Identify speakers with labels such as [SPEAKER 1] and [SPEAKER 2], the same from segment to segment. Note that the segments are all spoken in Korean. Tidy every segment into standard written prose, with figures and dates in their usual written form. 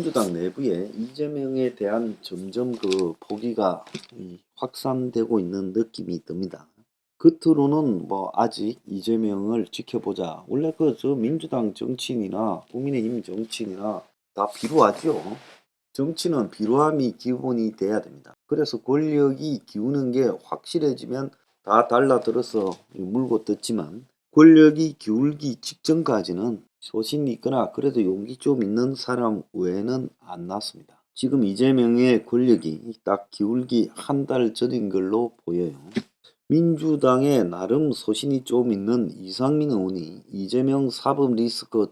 [SPEAKER 1] 민주당 내부에 이재명에 대한 점점 그 포기가 확산되고 있는 느낌이 듭니다. 겉으로는 뭐 아직 이재명을 지켜보자. 원래 저 민주당 정치인이나 국민의힘 정치인이나 다 비루하죠. 정치는 비루함이 기본이 돼야 됩니다. 그래서 권력이 기우는 게 확실해지면 다 달라들어서 물고 뜯지만 권력이 기울기 직전까지는 소신이 있거나 그래도 용기 좀 있는 사람 외에는 안 났습니다. 지금 이재명의 권력이 딱 기울기 한 달 전인 걸로 보여요. 민주당에 나름 소신이 좀 있는 이상민 의원이 이재명 사법 리스크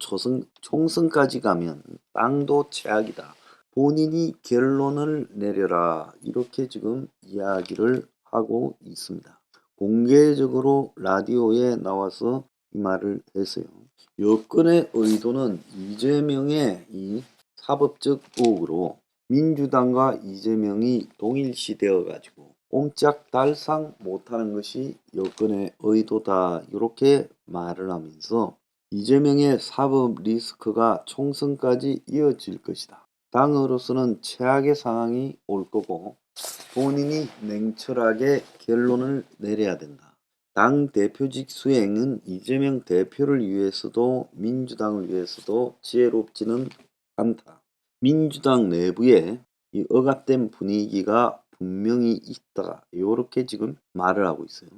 [SPEAKER 1] 총선까지 가면 땅도 최악이다. 본인이 결론을 내려라. 이렇게 지금 이야기를 하고 있습니다. 공개적으로 라디오에 나와서 이 말을 했어요. 여권의 의도는 이재명의 이 사법적 의혹으로 민주당과 이재명이 동일시되어 가지고 옴짝달싹 못하는 것이 여권의 의도다. 이렇게 말을 하면서 이재명의 사법 리스크가 총선까지 이어질 것이다. 당으로서는 최악의 상황이 올 거고 본인이 냉철하게 결론을 내려야 된다. 당 대표직 수행은 이재명 대표를 위해서도 민주당을 위해서도 지혜롭지는 않다. 민주당 내부에 이 억압된 분위기가 분명히 있다. 이렇게 지금 말을 하고 있어요.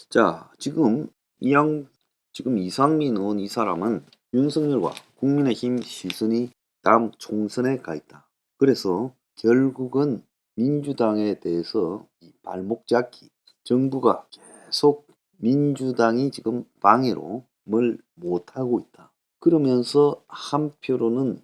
[SPEAKER 1] 자, 지금 이상민 의원 이 사람은 윤석열과 국민의힘 시선이 다음 총선에 가 있다. 그래서 결국은 민주당에 대해서 이 발목 잡기, 정부가 계속 민주당이 지금 방해로 뭘 못하고 있다. 그러면서 한편으로는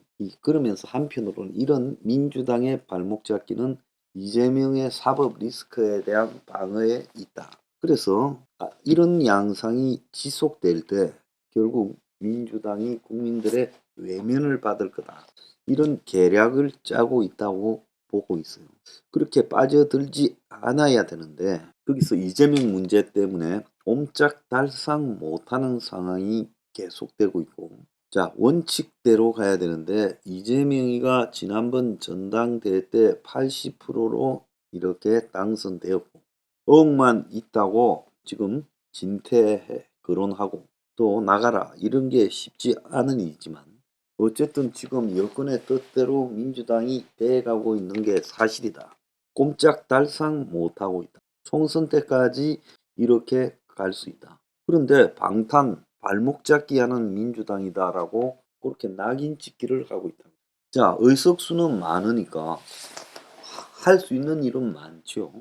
[SPEAKER 1] 이런 민주당의 발목 잡기는 이재명의 사법 리스크에 대한 방어에 있다. 그래서 이런 양상이 지속될 때 결국 민주당이 국민들의 외면을 받을 거다. 이런 계략을 짜고 있다고 보고 있어요. 그렇게 빠져들지 않아야 되는데 거기서 이재명 문제 때문에 옴짝달싹 못하는 상황이 계속되고 있고, 자, 원칙대로 가야 되는데 이재명이가 지난번 전당대회 때 80%로 이렇게 당선되었고 의혹만 있다고 지금 진퇴해 거론하고 또 나가라 이런 게 쉽지 않은 일이지만 어쨌든 지금 여권의 뜻대로 민주당이 돼가고 있는 게 사실이다. 꼼짝달싹 못하고 있다. 총선 때까지 이렇게 갈 수 있다. 그런데 방탄 발목 잡기 하는 민주당이다라고 그렇게 낙인 찍기를 하고 있다. 자, 의석수는 많으니까 할 수 있는 일은 많죠.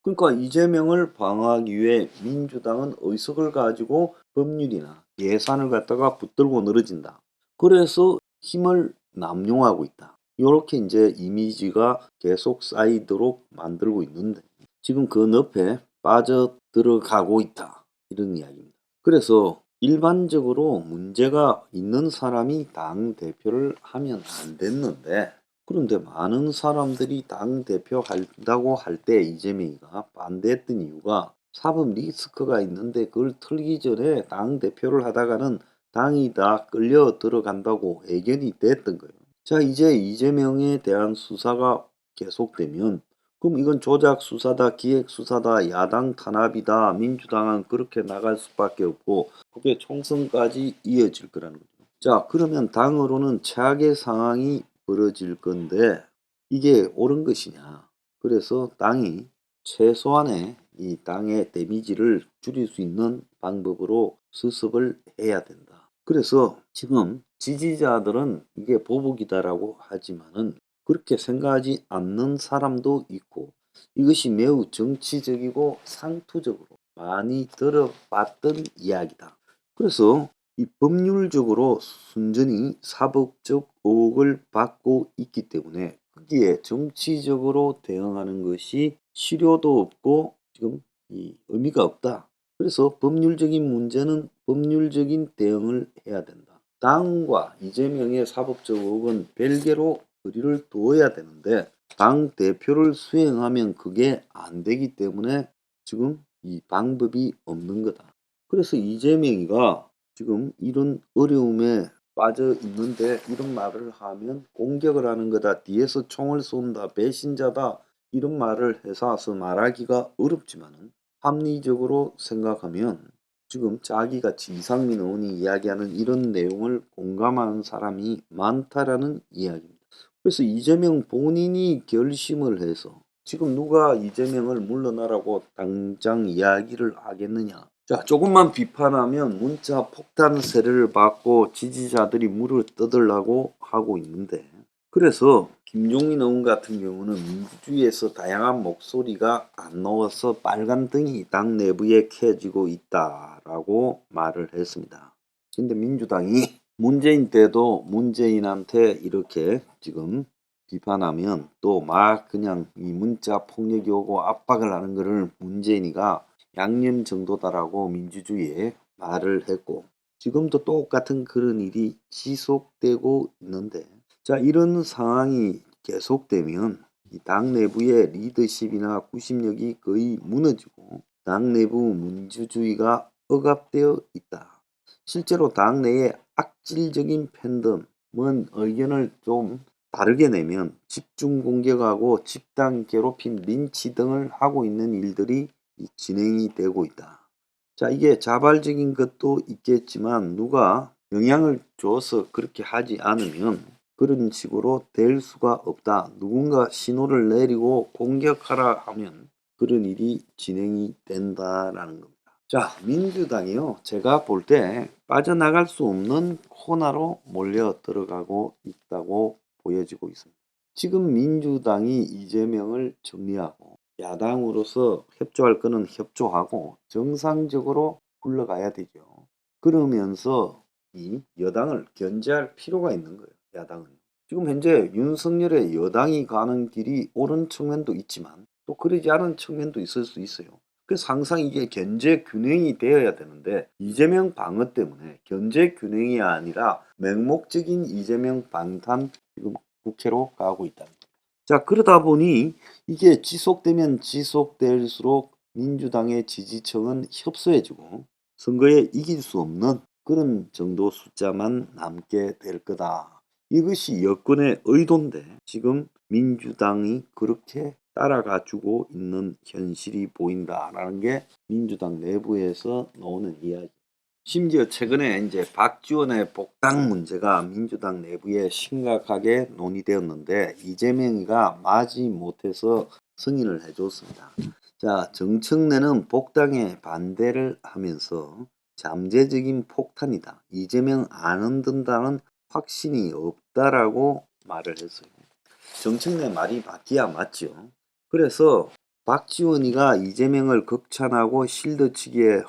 [SPEAKER 1] 그러니까 이재명을 방어하기 위해 민주당은 의석을 가지고 법률이나 예산을 갖다가 붙들고 늘어진다. 그래서 힘을 남용하고 있다. 이렇게 이제 이미지가 계속 쌓이도록 만들고 있는데 지금 그 늪에 빠져들어가고 있다. 이런 이야기입니다. 그래서 일반적으로 문제가 있는 사람이 당 대표를 하면 안 됐는데 그런데 많은 사람들이 당 대표 한다고 할 때 이재명이가 반대했던 이유가 사법 리스크가 있는데 그걸 털기 전에 당 대표를 하다가는 당이 다 끌려 들어간다고 애견이 됐던 거예요. 자, 이제 이재명에 대한 수사가 계속되면 그럼 이건 조작 수사다, 기획 수사다, 야당 탄압이다, 민주당은 그렇게 나갈 수밖에 없고 그게 총선까지 이어질 거라는 거죠. 자, 그러면 당으로는 최악의 상황이 벌어질 건데 이게 옳은 것이냐. 그래서 당이 최소한의 이 당의 데미지를 줄일 수 있는 방법으로 수습을 해야 된다. 그래서 지금 지지자들은 이게 보복이다라고 하지만은 그렇게 생각하지 않는 사람도 있고 이것이 매우 정치적이고 상투적으로 많이 들어봤던 이야기다. 그래서 이 법률적으로 순전히 사법적 의혹을 받고 있기 때문에 거기에 정치적으로 대응하는 것이 실효도 없고 지금 이 의미가 없다. 그래서 법률적인 문제는 법률적인 대응을 해야 된다. 당과 이재명의 사법적 의혹은 별개로 거리를 두어야 되는데 당 대표를 수행하면 그게 안 되기 때문에 지금 이 방법이 없는 거다. 그래서 이재명이가 지금 이런 어려움에 빠져 있는데 이런 말을 하면 공격을 하는 거다, 뒤에서 총을 쏜다, 배신자다, 이런 말을 해서 말하기가 어렵지만은 합리적으로 생각하면 지금 자기같이 이상민 의원이 이야기하는 이런 내용을 공감하는 사람이 많다라는 이야기입니다. 그래서 이재명 본인이 결심을 해서 지금 누가 이재명을 물러나라고 당장 이야기를 하겠느냐. 자, 조금만 비판하면 문자 폭탄 세례를 받고 지지자들이 물을 뜯으려고 하고 있는데, 그래서 김종인 의원 같은 경우는 민주주의에서 다양한 목소리가 안 나와서 빨간등이 당 내부에 켜지고 있다라고 말을 했습니다. 근데 민주당이 문재인 때도 문재인한테 이렇게 지금 비판하면 또 막 그냥 이 문자 폭력이 오고 압박을 하는 거를 문재인이가 양념 정도다라고 민주주의에 말을 했고, 지금도 똑같은 그런 일이 지속되고 있는데, 자, 이런 상황이 계속되면 이 당 내부의 리더십이나 구심력이 거의 무너지고 당 내부 민주주의가 억압되어 있다. 실제로 당 내에 악질적인 팬덤은 의견을 좀 다르게 내면 집중 공격하고 집단 괴롭힘, 린치 등을 하고 있는 일들이 진행이 되고 있다. 자, 이게 자발적인 것도 있겠지만 누가 영향을 줘서 그렇게 하지 않으면 그런 식으로 될 수가 없다. 누군가 신호를 내리고 공격하라 하면 그런 일이 진행이 된다라는 겁니다. 자, 민주당이요, 제가 볼 때 빠져나갈 수 없는 코너로 몰려 들어가고 있다고 보여지고 있습니다. 지금 민주당이 이재명을 정리하고 야당으로서 협조할 거는 협조하고 정상적으로 굴러가야 되죠. 그러면서 이 여당을 견제할 필요가 있는 거예요. 야당은. 지금 현재 윤석열의 여당이 가는 길이 옳은 측면도 있지만 또 그러지 않은 측면도 있을 수 있어요. 그래서 항상 이게 견제 균형이 되어야 되는데 이재명 방어 때문에 견제 균형이 아니라 맹목적인 이재명 방탄 지금 국회로 가고 있다. 자, 그러다 보니 이게 지속되면 지속될수록 민주당의 지지층은 협소해지고 선거에 이길 수 없는 그런 정도 숫자만 남게 될 거다. 이것이 여권의 의도인데 지금 민주당이 그렇게 따라가 주고 있는 현실이 보인다라는 게 민주당 내부에서 나오는 이야기. 심지어 최근에 이제 박지원의 복당 문제가 민주당 내부에 심각하게 논의되었는데 이재명이가 마지 못해서 승인을 해줬습니다. 자, 정청래는 복당에 반대를 하면서 잠재적인 폭탄이다, 이재명 안 흔든다는 확신이 없다라고 말을 했어요. 정청래 말이 맞기야 맞죠. 그래서 박지원이가 이재명을 극찬하고 실드치기에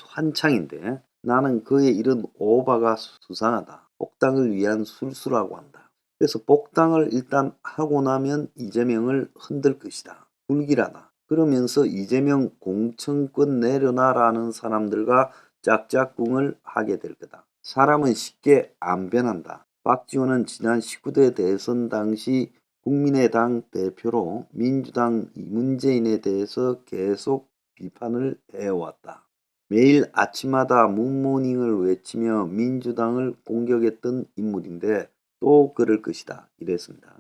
[SPEAKER 1] 환창인데 나는 그의 이런 오바가 수상하다. 복당을 위한 술수라고 한다. 그래서 복당을 일단 하고 나면 이재명을 흔들 것이다. 불길하다. 그러면서 이재명 공천권 내려놔라는 사람들과 짝짝꿍을 하게 될 거다. 사람은 쉽게 안 변한다. 박지원은 지난 19대 대선 당시 국민의당 대표로 민주당 문재인에 대해서 계속 비판을 해왔다. 매일 아침마다 문모닝을 외치며 민주당을 공격했던 인물인데 또 그럴 것이다. 이랬습니다.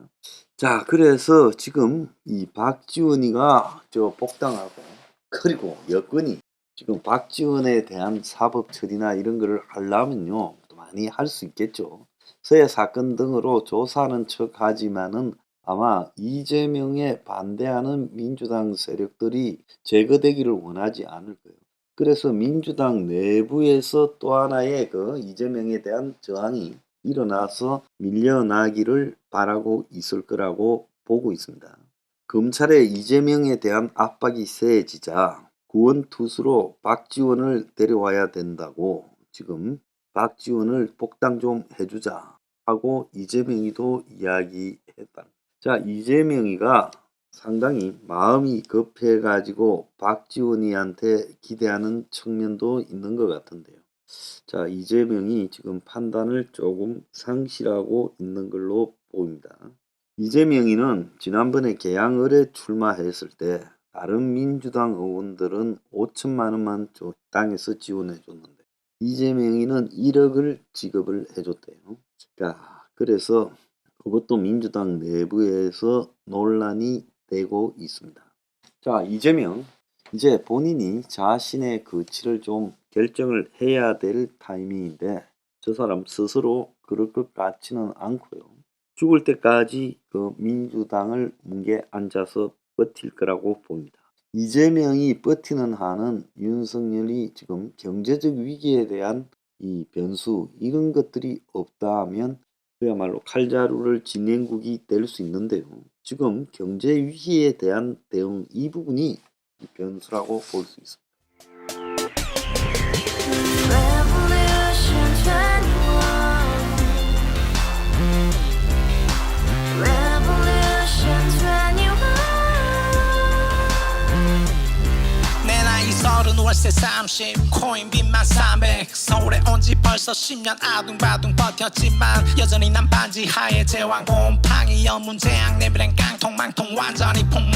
[SPEAKER 1] 자, 그래서 지금 이 박지원이가 저 복당하고 그리고 여권이 지금 박지원에 대한 사법 처리나 이런 거를 하려면요 또 많이 할 수 있겠죠. 서해 사건 등으로 조사하는 척 하지만은 아마 이재명에 반대하는 민주당 세력들이 제거되기를 원하지 않을 거예요. 그래서 민주당 내부에서 또 하나의 그 이재명에 대한 저항이 일어나서 밀려나기를 바라고 있을 거라고 보고 있습니다. 검찰의 이재명에 대한 압박이 세지자 구원투수로 박지원을 데려와야 된다고 지금 박지원을 복당 좀 해주자 하고 이재명이도 이야기했다. 자, 이재명이가 상당히 마음이 급해가지고 박지원이한테 기대하는 측면도 있는 것 같은데요. 자, 이재명이 지금 판단을 조금 상실하고 있는 걸로 보입니다. 이재명이는 지난번에 개항을에 출마했을 때 다른 민주당 의원들은 5천만 원만 땅에서 지원해 줬는데 이재명이는 1억을 지급을 해줬대요. 자, 그래서 그것도 민주당 내부에서 논란이 되고 있습니다. 자, 이재명 이제 본인이 자신의 거취를 좀 결정을 해야 될 타이밍인데 저 사람 스스로 그럴 것 같지는 않고요. 죽을 때까지 그 민주당을 뭉개 앉아서 버틸 거라고 봅니다. 이재명이 버티는 한은 윤석열이 지금 경제적 위기에 대한 이 변수 이런 것들이 없다 하면 그야말로 칼자루를 진행국이 될 수 있는데요. 지금 경제 위기에 대한 대응 이 부분이 이 변수라고 볼 수 있습니다.
[SPEAKER 2] 내 나이 30 월세 30 코인빚만 300 서울에 온 지 벌써 10년 아둥바둥 버텼지만 여전히 난 반지 하에 제왕 곰팡이 연문제약 내 미래는 깡통망통 완전히 폭망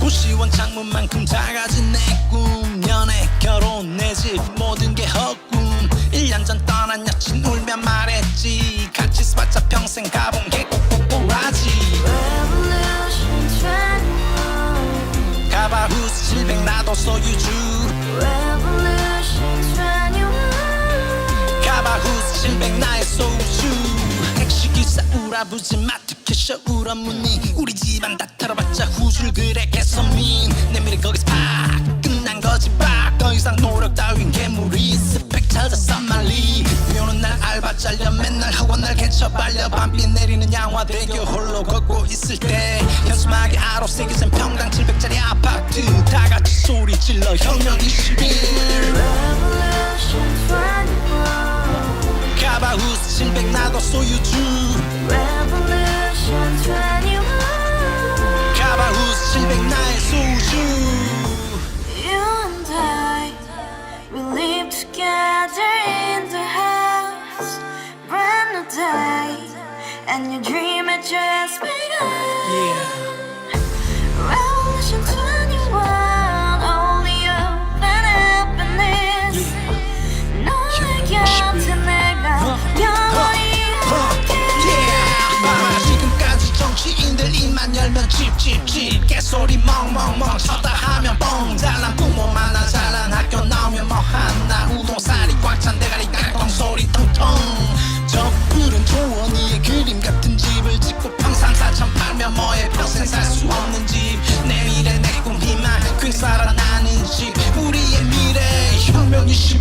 [SPEAKER 2] 고시원 창문만큼 작아진 내 꿈 연애 결혼 내 집 모든 게 헛꿈 1년 전 떠난 여친 울며 말했지 같이 써봤자 평생 가본 게 꼭꼭꼬라지 가바후스 700 나도 소유주 가바후스 700 나의 소주 택시기사 우라부지 마트 캐셔 울어무니 우리 집안 다 털어봤자 후줄 그래 개선민 내 미래 거기서 팍 끝난 거지 팍더 이상 노력 따윈 괴물이 스펙 찾아서 말리 비오는 날 알바 잘려 맨날 학원 날 개쳐 발려 밤비 내리는 양화대교 홀로 걷고 있을 때 현수막에 아로 새겨진 평당 700짜리 아파트 다같이 소리 질러 혁명 21 가바후스 700 나도 소유주 가바후스 700 나의 소주
[SPEAKER 3] You and I, we live together in the house, brand new day, and your dream had just begun.
[SPEAKER 2] yeah.
[SPEAKER 3] Revolution 21, only open happiness. 너의 곁에 내가 영원히 함께.
[SPEAKER 2] 지금까지 정치인들 입만 열면 찝찝찝 개소리 멍멍멍 쳤다 하면 뻥 잘난 부모 만나 잘난 학교 나오면 뭐 하나 우동살이 꽉 찬 대가리 깡통 소리 텅텅 저 푸른 초원 위에 그림 같은 집을 짓고 평상사천 팔면 뭐해 평생 살 수 없는 집 내 미래 내 꿈 희망 그 살아나는 집 우리의 미래 혁명 21